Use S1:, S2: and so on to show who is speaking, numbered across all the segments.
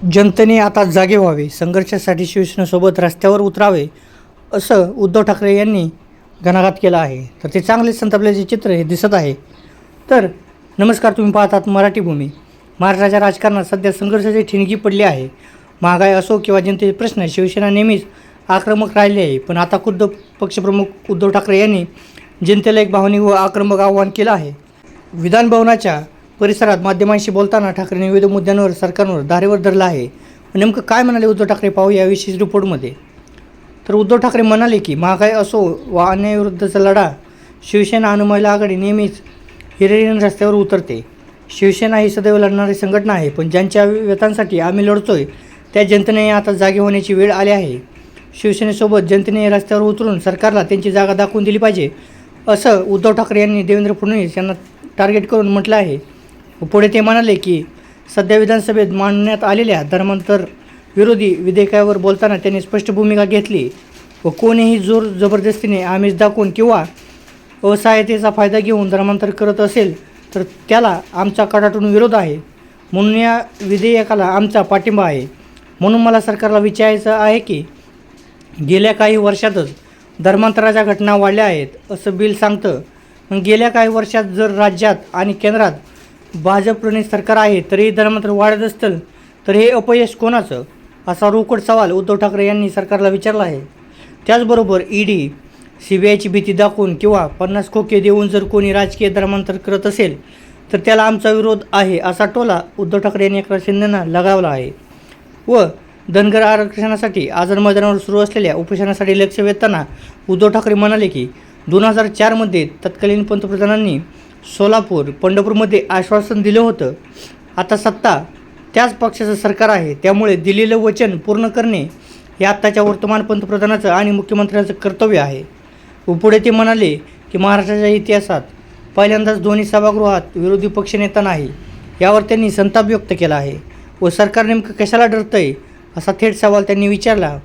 S1: जनतेने आता जागे व्हावे, संघर्षासाठी शिवसेनेसोबत रस्त्यावर उतरावे, असं उद्धव ठाकरे यांनी घणाघात केला आहे. तर ते चांगले संतापल्याचे चित्र हे दिसत आहे. तर नमस्कार, तुम्ही पाहतात मराठी भूमी. महाराष्ट्राच्या राजकारणात सध्या संघर्षाची ठिणगी पडली आहे. महागाई असो किंवा जनतेचे प्रश्न, शिवसेना नेहमीच आक्रमक राहिली आहे. पण आता खुद्द पक्षप्रमुख उद्धव ठाकरे यांनी जनतेला एक भावनिक व आक्रमक आव्हान केलं आहे. विधानभवनाच्या परिसरात माध्यमांशी बोलताना ठाकरेंनी विविध मुद्द्यांवर सरकारवर धारेवर धरलं आहे. नेमकं काय म्हणाले उद्धव ठाकरे पाहू या विशेष रिपोर्टमध्ये. तर उद्धव ठाकरे म्हणाले की महागाई असो वा अन्यायाविरुद्धचा लढा, शिवसेना आणि महिला आघाडी नेहमीच हिरिरीने रस्त्यावर उतरते. शिवसेना ही सदैव लढणारी संघटना आहे, पण ज्यांच्या व्यथांसाठी आम्ही लढतोय त्या जनतेने आता जागे होण्याची वेळ आली आहे. शिवसेनेसोबत जनतेने रस्त्यावर उतरून सरकारला त्यांची जागा दाखवून दिली पाहिजे, असं उद्धव ठाकरे यांनी देवेंद्र फडणवीस यांना टार्गेट करून म्हटलं आहे. पुढे ते म्हणाले की सध्या विधानसभेत मांडण्यात आलेल्या धर्मांतर विरोधी विधेयकावर बोलताना त्यांनी स्पष्ट भूमिका घेतली व कोणीही जोर जबरदस्तीने आमिष दाखवून किंवा असहायतेचा फायदा घेऊन धर्मांतर करत असेल तर त्याला आमचा कडाडून विरोध आहे. म्हणून या विधेयकाला आमचा पाठिंबा आहे. म्हणून मला सरकारला विचारायचं आहे की गेल्या काही वर्षातच धर्मांतराच्या घटना वाढल्या आहेत असं बिल सांगतं. गेल्या काही वर्षात जर राज्यात आणि केंद्रात भाजपप्रणीत सरकार आहे तरीही धर्मांतर वाढत असतील तर हे अपयश कोणाचं, असा रोकड सवाल उद्धव ठाकरे यांनी सरकारला विचारला आहे. त्याचबरोबर ईडी, CBIची भीती दाखवून किंवा 50 खोके देऊन जर कोणी राजकीय धर्मांतर करत असेल तर त्याला आमचा विरोध आहे, असा टोला उद्धव ठाकरे यांनी एकनाथ शिंदेंना लगावला आहे. व धनगर आरक्षणासाठी आझाद मैदानावर सुरू असलेल्या उपोषणासाठी लक्ष वेधताना उद्धव ठाकरे म्हणाले की 2004मध्ये तत्कालीन पंतप्रधानांनी सोलापूर, पंढरपूरमध्ये आश्वासन दिलं होतं. आता सत्ता त्याच पक्षाचं सरकार आहे, त्यामुळे दिलेलं वचन पूर्ण करणे हे आत्ताच्या वर्तमान पंतप्रधानाचं आणि मुख्यमंत्र्यांचं कर्तव्य आहे. व पुढे ते म्हणाले की महाराष्ट्राच्या इतिहासात पहिल्यांदाच दोन्ही सभागृहात विरोधी पक्षनेता नाही, यावर त्यांनी संताप व्यक्त केला आहे. व सरकार नेमकं कशाला डरतंय असा थेट सवाल त्यांनी विचारला.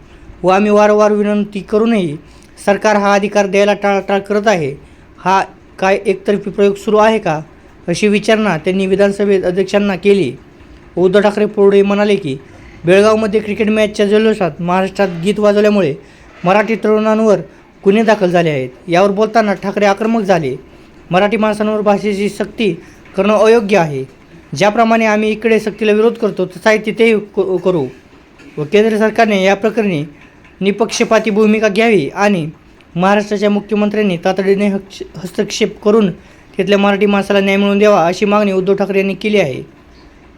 S1: व आम्ही वारंवार विनंती करूनही सरकार हा अधिकार द्यायला टाळाटाळ करत आहे. हा काय एकतर्फी प्रयोग सुरू आहे का, अशी विचारणा त्यांनी विधानसभेत अध्यक्षांना केली. उद्धव ठाकरे पुढे म्हणाले की बेळगावमध्ये क्रिकेट मॅचच्या जल्लोषात महाराष्ट्रात गीत वाजवल्यामुळे मराठी तरुणांवर गुन्हे दाखल झाले आहेत. यावर बोलताना ठाकरे आक्रमक झाले. मराठी माणसांवर भाषेची सक्ती करणं अयोग्य आहे. ज्याप्रमाणे आम्ही इकडे सक्तीला विरोध करतो तसाही तिथेही करू. व केंद्र सरकारने या प्रकरणी निपक्षपाती भूमिका घ्यावी आणि महाराष्ट्राच्या मुख्यमंत्र्यांनी तातडीने हस्तक्षेप करून तिथल्या मराठी माणसाला न्याय मिळवून द्यावा, अशी मागणी उद्धव ठाकरे यांनी केली आहे.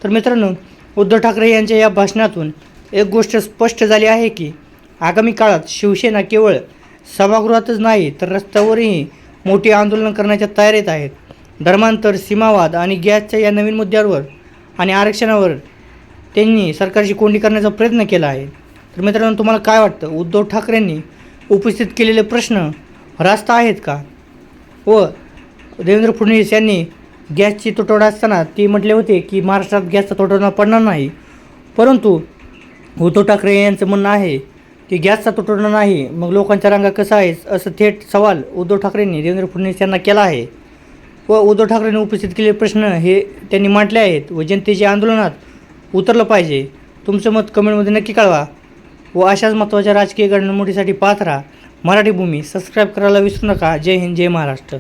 S1: तर मित्रांनो, उद्धव ठाकरे यांच्या या भाषणातून एक गोष्ट स्पष्ट झाली आहे की आगामी काळात शिवसेना केवळ सभागृहातच नाही तर रस्त्यावरही मोठी आंदोलन करण्याच्या तयारीत आहेत. धर्मांतर, सीमावाद आणि गॅसच्या या नवीन मुद्द्यांवर आणि आरक्षणावर त्यांनी सरकारची कोंडी करण्याचा प्रयत्न केला आहे. तर मित्रांनो, तुम्हाला काय वाटतं? उद्धव ठाकरेंनी उपस्थित केलेले प्रश्न रास्त आहेत का? व देवेंद्र फडणवीस यांनी गॅसची तुटवडा असताना ते म्हटले होते की महाराष्ट्रात गॅसचा तुटवडा पडणार नाही, परंतु उद्धव ठाकरे यांचं म्हणणं आहे की गॅसचा तुटवडा नाही, मग लोकांच्या रांगा कसा आहे, असं थेट सवाल उद्धव ठाकरेंनी देवेंद्र फडणवीस यांना केला आहे. व उद्धव ठाकरेंनी उपस्थित केलेले प्रश्न हे त्यांनी मांडले आहेत व जनतेच्या आंदोलनात उतरलं पाहिजे. तुमचं मत कमेंटमध्ये नक्की कळवा. व अशाच महत्त्वाच्या राजकीय घडामोडीसाठी पाहत राहा मराठी भूमी. सबस्क्राईब करायला विसरू नका. जय हिंद, जय महाराष्ट्र.